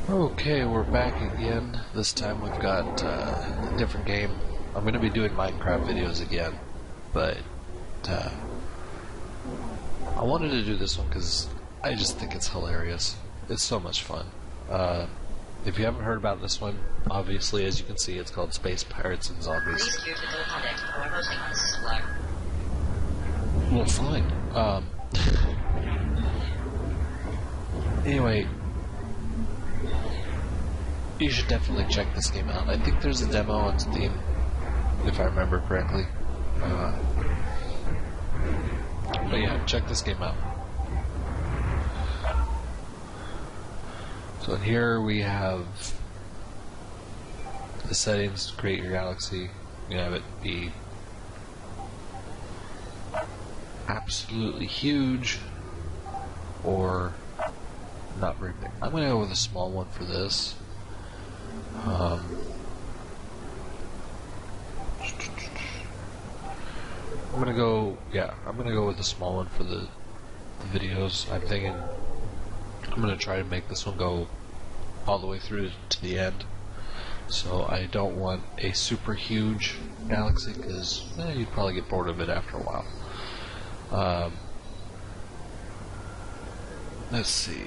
Okay, we're back again. This time we've got a different game. I'm going to be doing Minecraft videos again, but I wanted to do this one because I just think it's hilarious. It's so much fun. If you haven't heard about this one, obviously, as you can see, it's called Space Pirates and Zombies. Please adhere to the conduct. However, this is live. Well, fine. Anyway, you should definitely check this game out. I think there's a demo on Steam, if I remember correctly. But yeah, check this game out. So in here we have the settings to create your galaxy. You have it be absolutely huge or not very big. I'm going to go with a small one for this. I'm gonna go with the small one for the videos. I'm thinking I'm gonna try to make this one go all the way through to the end. So I don't want a super huge galaxy because you'd probably get bored of it after a while. Let's see.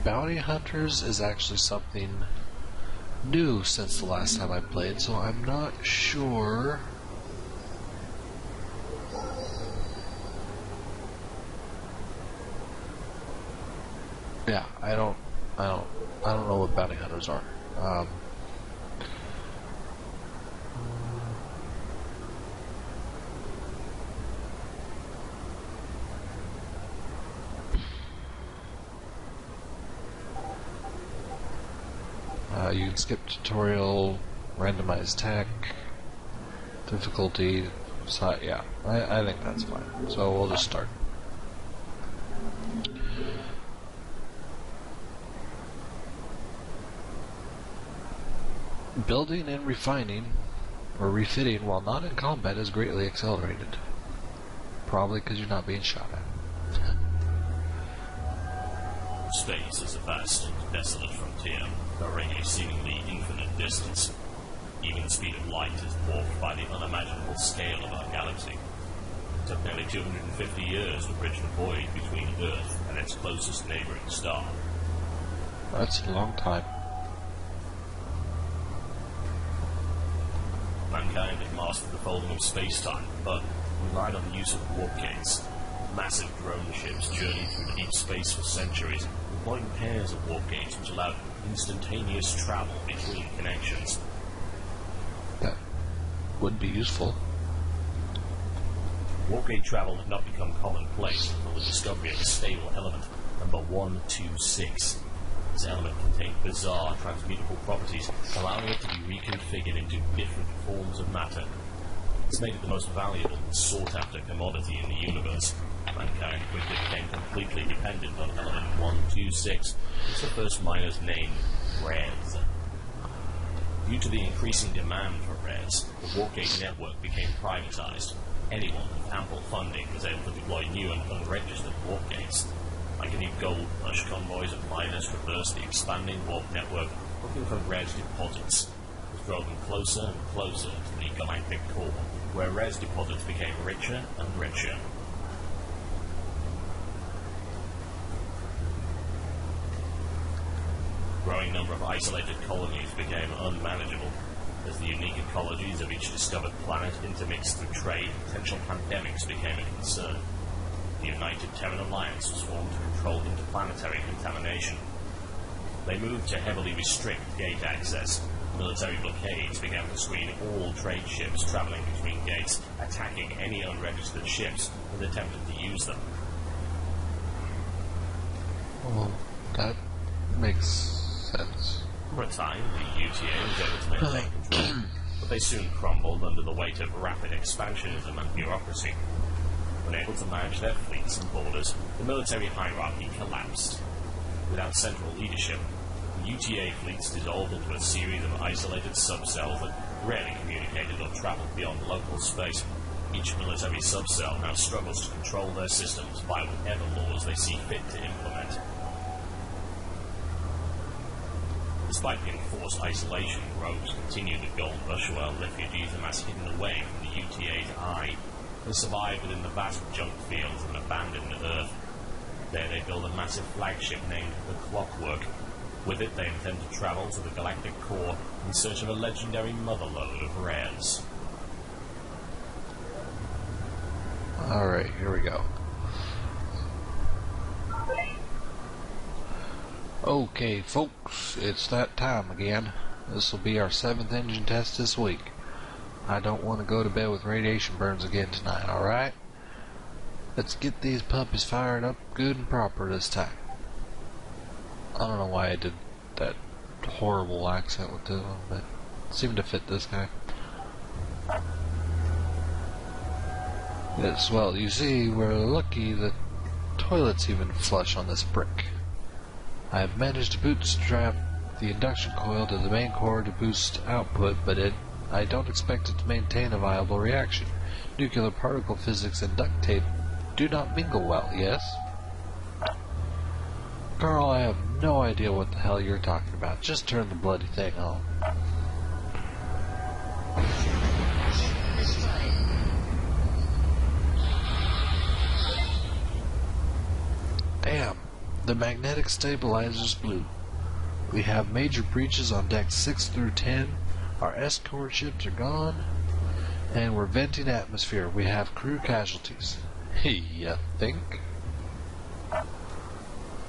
Bounty Hunters is actually something new since the last time I played, so I'm not sure. Yeah, I don't know what Bounty Hunters are. You can skip tutorial, randomized attack, difficulty, so yeah, I think that's fine. So we'll just start. Building and refining, or refitting while not in combat is greatly accelerated. Probably because you're not being shot at. Space is a vast and desolate frontier, covering a seemingly infinite distance. Even the speed of light is dwarfed by the unimaginable scale of our galaxy. It took nearly 250 years to bridge the void between Earth and its closest neighboring star. That's a long time. Mankind had mastered the folding of space-time, but relied on the use of warp gates. Massive drone ships journeyed through deep space for centuries, employing pairs of warp gates which allowed instantaneous travel between connections. That would be useful. Warp gate travel had not become commonplace until the discovery of a stable element, number 126. This element contained bizarre transmutable properties, allowing it to be reconfigured into different forms of matter. This made it the most valuable and sought-after commodity in the universe. Mankind quickly became completely dependent on element 126, which the first miners named Res. Due to the increasing demand for Res, the Warpgate network became privatized. Anyone with ample funding was able to deploy new and unregistered Warpgates. Like any gold rush, convoys of miners traversed the expanding warp network looking for Res deposits. It drove them closer and closer to the galactic core, where Res deposits became richer and richer. A growing number of isolated colonies became unmanageable. As the unique ecologies of each discovered planet intermixed through trade, potential pandemics became a concern. The United Terran Alliance was formed to control interplanetary contamination. They moved to heavily restrict gate access. Military blockades began to screen all trade ships traveling between gates, attacking any unregistered ships that attempted to use them. Well, that makes sense. For a time, the UTA was able to maintain control, but they soon crumbled under the weight of rapid expansionism and bureaucracy. Unable to manage their fleets and borders, the military hierarchy collapsed. Without central leadership, the UTA fleets dissolved into a series of isolated subcells that rarely communicated or traveled beyond local space. Each military subcell now struggles to control their systems by whatever laws they see fit to implement. Despite the enforced isolation, rogues continue the gold rush while refugees amass hidden away from the UTA's eye. They survive within the vast junk fields and abandoned Earth. There they build a massive flagship named the Clockwork. With it they intend to travel to the galactic core in search of a legendary motherlode of rares. Alright, here we go. Okay, folks, it's that time again. This will be our 7th engine test this week. I don't want to go to bed with radiation burns again tonight, alright? Let's get these puppies fired up good and proper this time. I don't know why I did that horrible accent with this one, but it seemed to fit this guy. Yes, well, you see, we're lucky the toilet's even flush on this brick. I have managed to bootstrap the induction coil to the main core to boost output, but I don't expect it to maintain a viable reaction. Nuclear particle physics and duct tape do not mingle well, yes? Carl, I have no idea what the hell you're talking about. Just turn the bloody thing on. Damn, the magnetic stabilizer's blew. We have major breaches on decks 6 through 10, our escort ships are gone, and we're venting atmosphere. We have crew casualties. You think?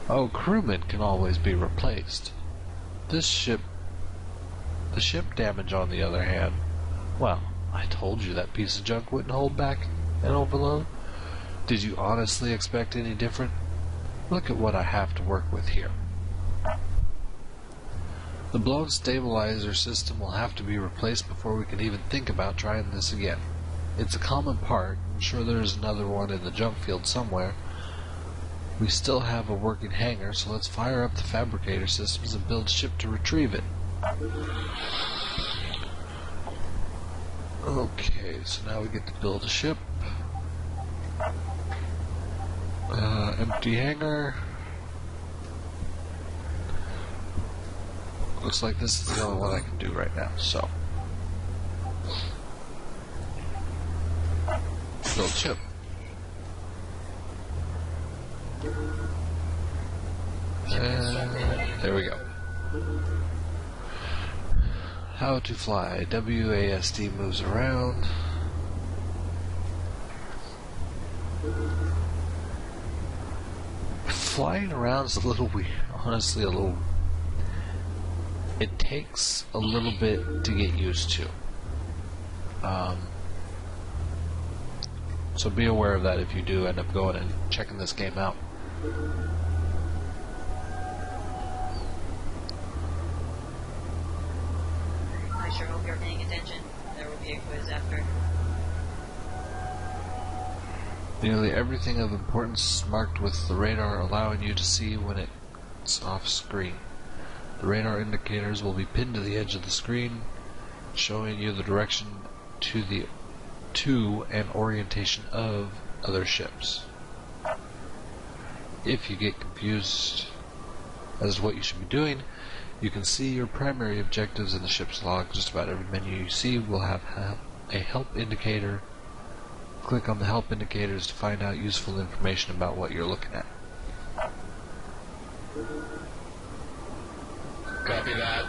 Oh, crewmen can always be replaced. The ship damage on the other hand, well, I told you that piece of junk wouldn't hold back an overload. Did you honestly expect any different? Look at what I have to work with here. The blown stabilizer system will have to be replaced before we can even think about trying this again. It's a common part. I'm sure there's another one in the junk field somewhere. We still have a working hangar, so let's fire up the fabricator systems and build a ship to retrieve it. Okay, so now we get to build a ship. Empty hangar. Looks like this is the only one I can do right now, so. Build ship. There we go. How to fly. WASD moves around. Flying around is a little weird. Honestly, a little. It takes a little bit to get used to. So be aware of that if you do end up going and checking this game out. I sure hope you're paying attention. There will be a quiz after. Nearly everything of importance is marked with the radar, allowing you to see when it's off screen. The radar indicators will be pinned to the edge of the screen, showing you the direction to and orientation of other ships. If you get confused as to what you should be doing, you can see your primary objectives in the ship's log. Just about every menu you see will have a help indicator. Click on the help indicators to find out useful information about what you're looking at. Copy that.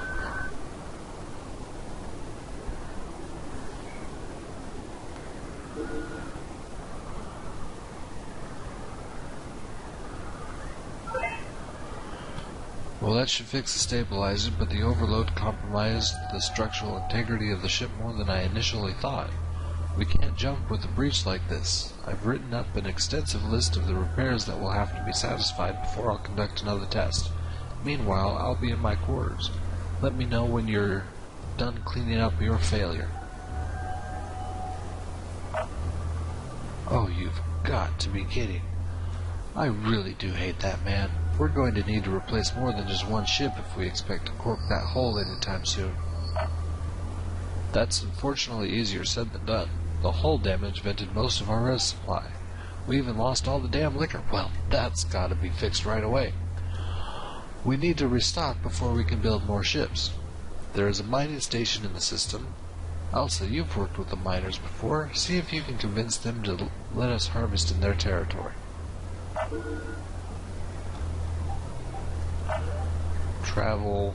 Well, that should fix the stabilizer, but the overload compromised the structural integrity of the ship more than I initially thought. We can't jump with a breach like this. I've written up an extensive list of the repairs that will have to be satisfied before I'll conduct another test. Meanwhile, I'll be in my quarters. Let me know when you're done cleaning up your failure. Oh, you've got to be kidding. I really do hate that man. We're going to need to replace more than just one ship if we expect to cork that hole anytime soon. That's unfortunately easier said than done. The hull damage vented most of our res supply. We even lost all the damn liquor. Well, that's gotta be fixed right away. We need to restock before we can build more ships. There is a mining station in the system. Elsa, you've worked with the miners before. See if you can convince them to let us harvest in their territory. Travel.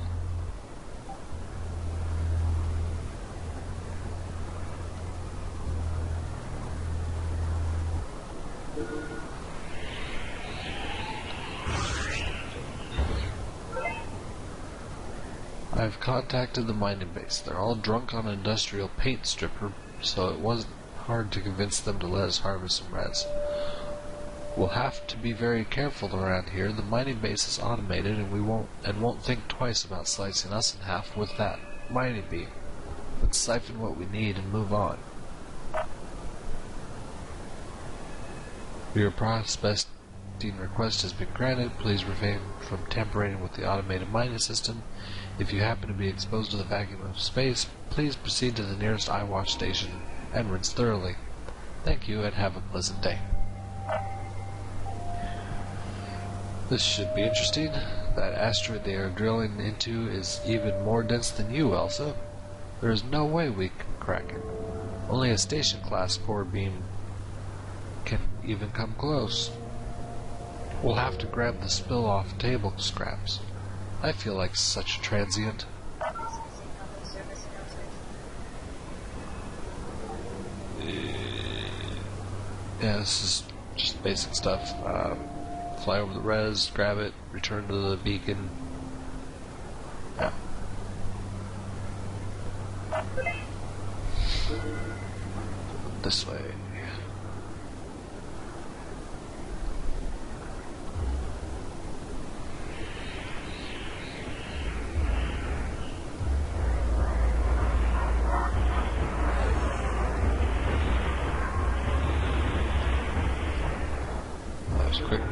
I've contacted the mining base. They're all drunk on industrial paint stripper, so it wasn't hard to convince them to let us harvest some res. We'll have to be very careful around here. The mining base is automated, and we won't think twice about slicing us in half with that mining beam. Let's siphon what we need and move on. Your prospecting request has been granted. Please refrain from tampering with the automated mining system. If you happen to be exposed to the vacuum of space, please proceed to the nearest eye wash station and rinse thoroughly. Thank you and have a pleasant day. This should be interesting. That asteroid they are drilling into is even more dense than you, Elsa. There is no way we can crack it. Only a station-class core beam can even come close. We'll have to grab the spill-off table scraps. I feel like such a transient. Yeah, this is just basic stuff. Fly over the res, grab it, return to the beacon. Yeah. This way. That was quick.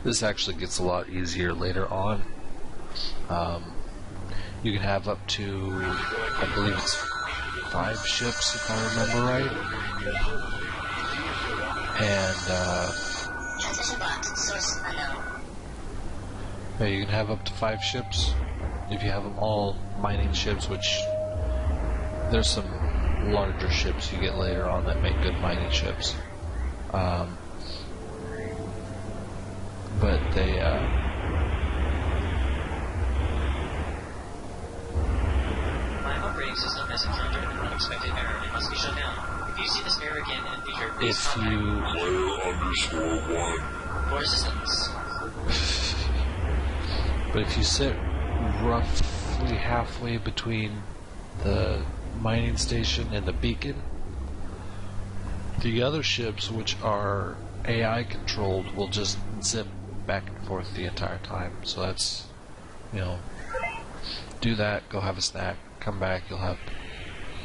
This actually gets a lot easier later on. You can have up to, I believe it's 5 ships if I remember right. And yeah, you can have up to 5 ships if you have them all mining ships, which there's some larger ships you get later on that make good mining ships. But they, My operating system has encountered an unexpected error and must be shut down. If you see this error again in the future, please contact player_1 for assistance. But if you sit roughly halfway between the mining station and the beacon, the other ships, which are AI controlled, will just zip back and forth the entire time. So that's, do that, go have a snack, come back, you'll have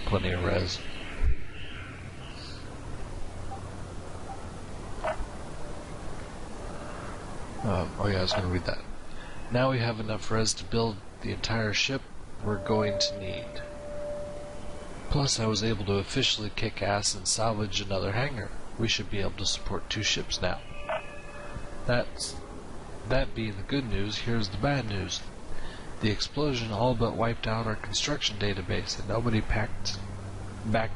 plenty of res. Oh yeah, I was going to read that. Now we have enough res to build the entire ship we're going to need. Plus I was able to officially kick ass and salvage another hangar. We should be able to support 2 ships now. That being the good news, here's the bad news. The explosion all but wiped out our construction database, and nobody backed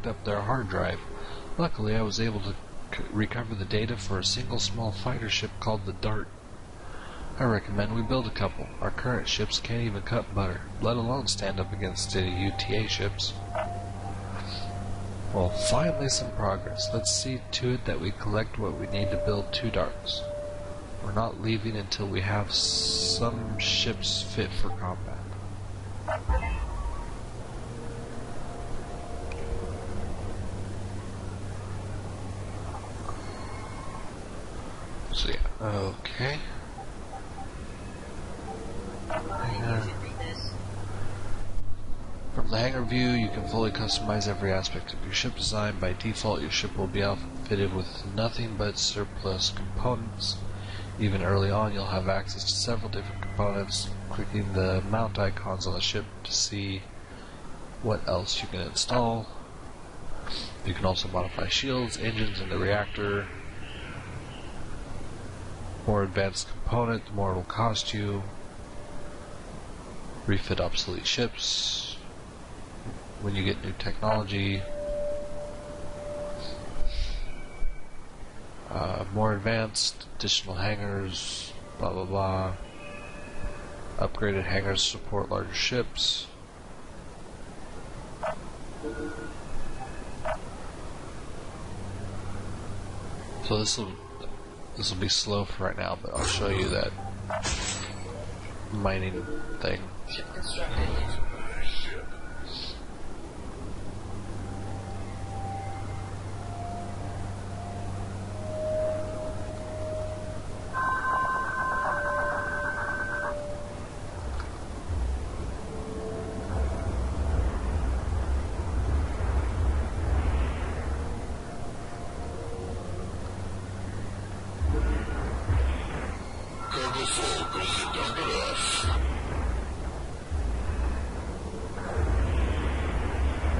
up their hard drive. Luckily, I was able to recover the data for a single small fighter ship called the Dart. I recommend we build a couple. Our current ships can't even cut butter, let alone stand up against the UTA ships. Well, finally some progress. Let's see to it that we collect what we need to build 2 Darts. We're not leaving until we have some ships fit for combat. So yeah, okay. From the hangar view, you can fully customize every aspect of your ship design. By default, your ship will be outfitted with nothing but surplus components. Even early on, you'll have access to several different components, clicking the mount icons on the ship to see what else you can install. You can also modify shields, engines, and the reactor. More advanced component, the more it will cost you. Refit obsolete ships when you get new technology. More advanced, additional hangars, blah blah blah. Upgraded hangars support larger ships. So this will be slow for right now, but I'll show you that mining thing. Ship constructed.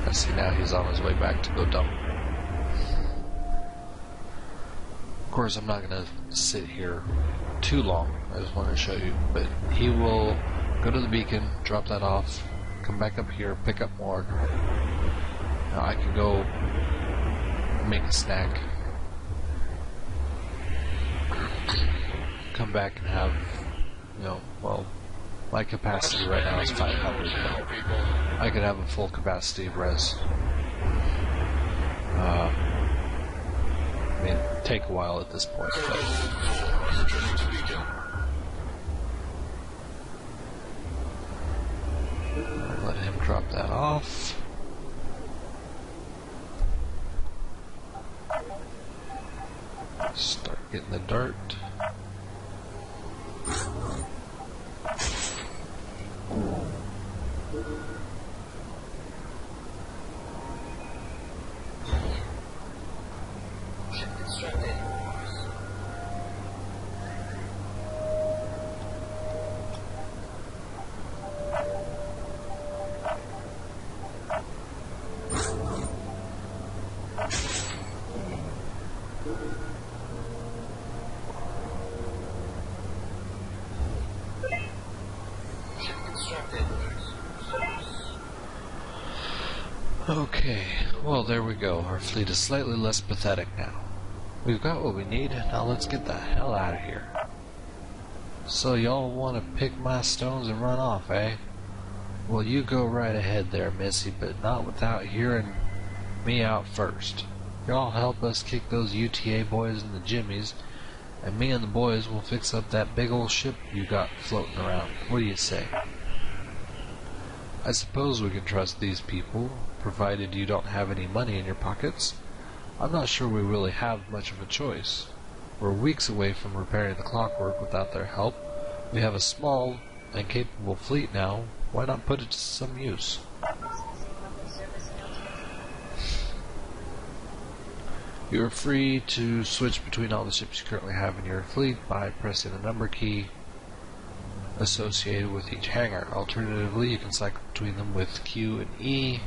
I see now he's on his way back to go dump. Of course, I'm not going to sit here too long. I just want to show you. But he will go to the beacon, drop that off, come back up here, pick up more. Now I can go make a snack, come back and have, well, my capacity right now is 500. I could have a full capacity of res. I mean, it'd take a while at this point, but let him drop that off. Start getting the dirt. Ship constructed. Ship constructed. Okay, well there we go. Our fleet is slightly less pathetic now. We've got what we need, now let's get the hell out of here. So y'all want to pick my stones and run off, eh? Well, you go right ahead there, Missy, but not without hearing me out first. Y'all help us kick those UTA boys and the Jimmies, and me and the boys will fix up that big old ship you got floating around. What do you say? I suppose we can trust these people, provided you don't have any money in your pockets. I'm not sure we really have much of a choice. We're weeks away from repairing the clockwork without their help. We have a small and capable fleet now. Why not put it to some use? You are free to switch between all the ships you currently have in your fleet by pressing the number key associated with each hangar. Alternatively, you can cycle between them with Q and E.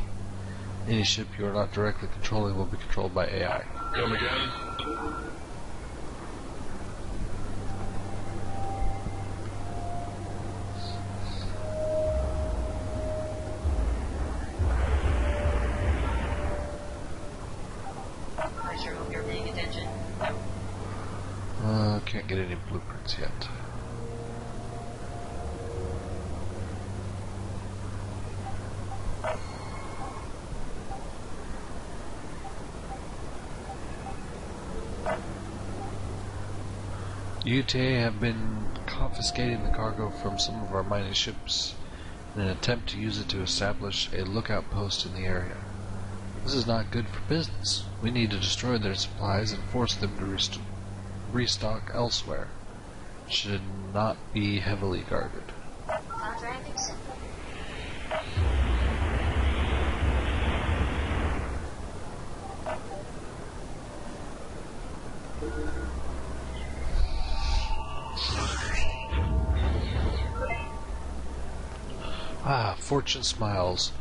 Any ship you are not directly controlling will be controlled by AI. Come again? I sure hope you're paying attention. Can't get any blueprints yet. UTA have been confiscating the cargo from some of our mining ships in an attempt to use it to establish a lookout post in the area. This is not good for business. We need to destroy their supplies and force them to restock elsewhere. It should not be heavily guarded. Sounds right, Vixen. Ah, fortune smiles.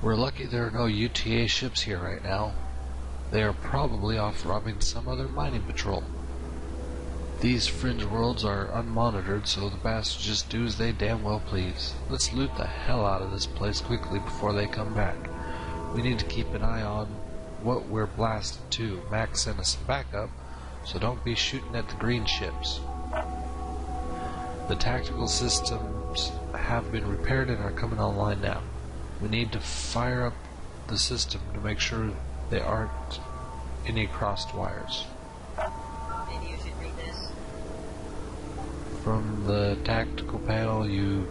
We're lucky there are no UTA ships here right now. They are probably off robbing some other mining patrol. These fringe worlds are unmonitored, so the bastards just do as they damn well please. Let's loot the hell out of this place quickly before they come back. We need to keep an eye on what we're blasted to. Max sent us backup, so don't be shooting at the green ships. The tactical systems have been repaired and are coming online now. We need to fire up the system to make sure there aren't any crossed wires. Maybe you should read this. From the tactical panel, you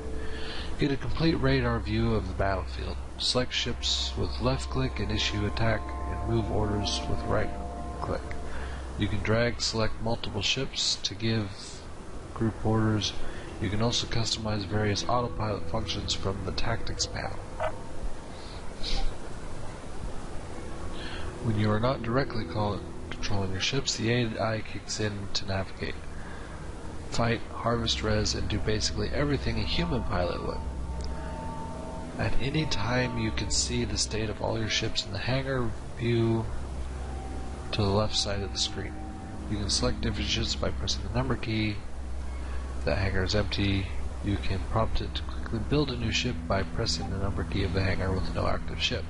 get a complete radar view of the battlefield. Select ships with left click and issue attack, and move orders with right click. You can drag select multiple ships to give group orders. You can also customize various autopilot functions from the tactics panel. When you are not directly controlling your ships, the AI kicks in to navigate, fight, harvest res, and do basically everything a human pilot would. At any time, you can see the state of all your ships in the hangar view to the left side of the screen. You can select different ships by pressing the number key. If the hangar is empty, you can prompt it to quickly build a new ship by pressing the number key of the hangar with no active ship.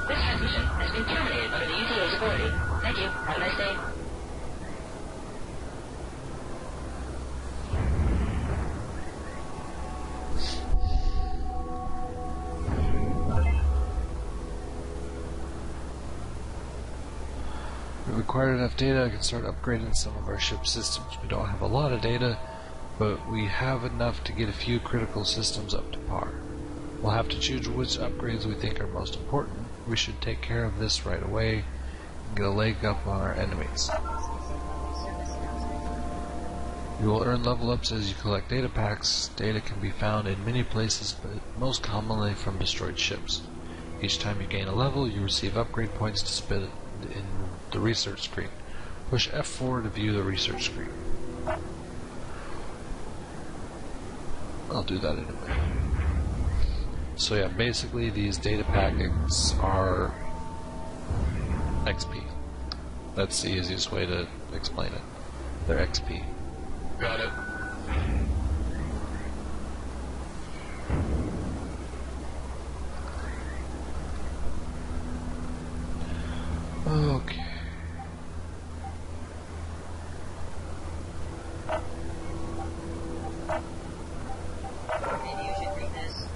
This transmission has been terminated under the UTA's authority. Thank you. Have a nice day. We acquired enough data, I can start upgrading some of our ship systems. We don't have a lot of data, but we have enough to get a few critical systems up to par. We'll have to choose which upgrades we think are most important. We should take care of this right away and get a leg up on our enemies. You will earn level ups as you collect data packs. Data can be found in many places, but most commonly from destroyed ships. Each time you gain a level, you receive upgrade points to spend in the research screen. Push F4 to view the research screen. I'll do that in a minute. So yeah, basically these data packets are XP. That's the easiest way to explain it. They're XP. Got it. Okay. Maybe you should read this.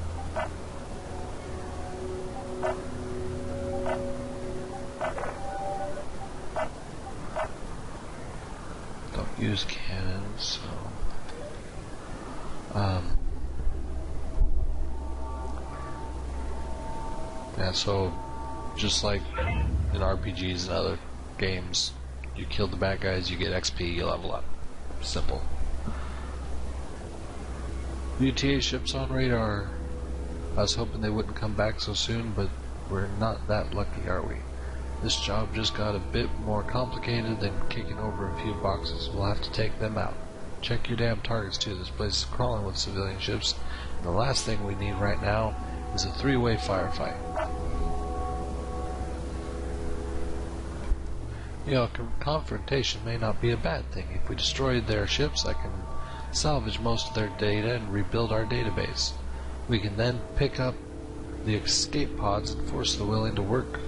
Don't use cannons, so yeah, so just like in RPGs and other games, you kill the bad guys, you get XP, you level up. Simple. UTA ships on radar. I was hoping they wouldn't come back so soon, but we're not that lucky, are we? This job just got a bit more complicated than kicking over a few boxes. We'll have to take them out. Check your damn targets too. This place is crawling with civilian ships. And the last thing we need right now is a three-way firefight. You know, confrontation may not be a bad thing. If we destroy their ships, I can salvage most of their data and rebuild our database. We can then pick up the escape pods and force the willing to work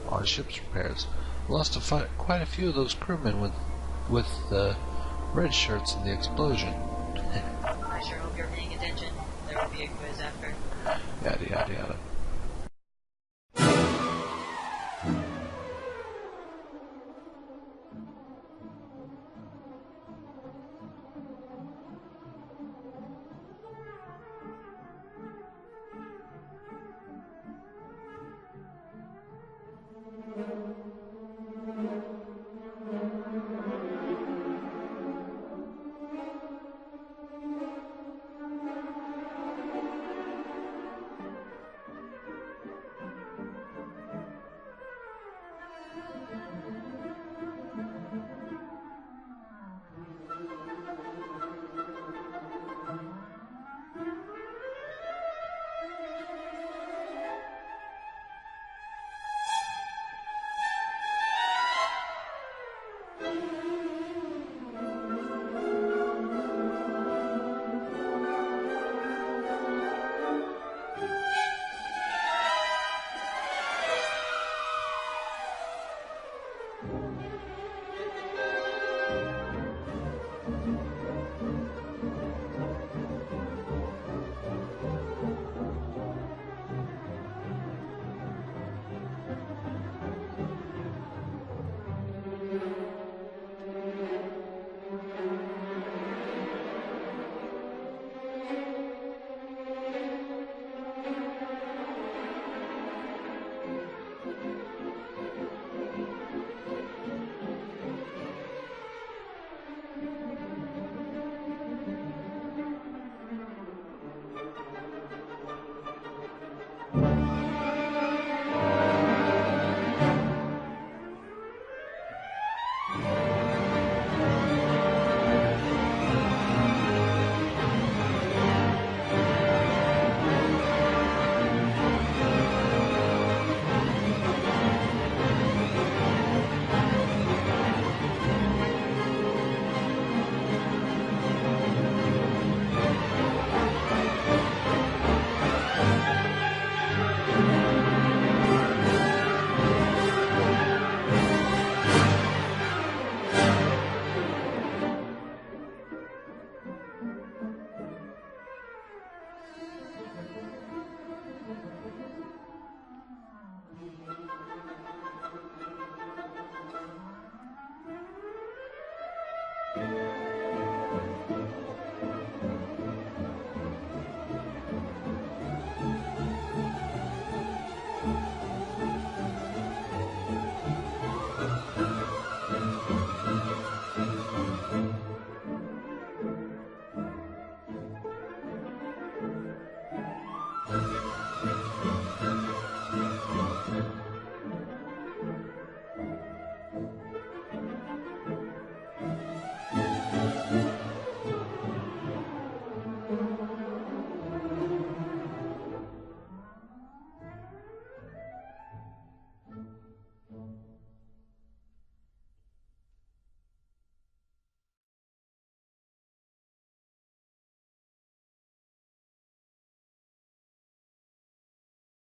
on ship's repairs. We lost quite a few of those crewmen with the red shirts in the explosion. I sure hope you're paying attention. There will be a quiz after. Yada yada yada.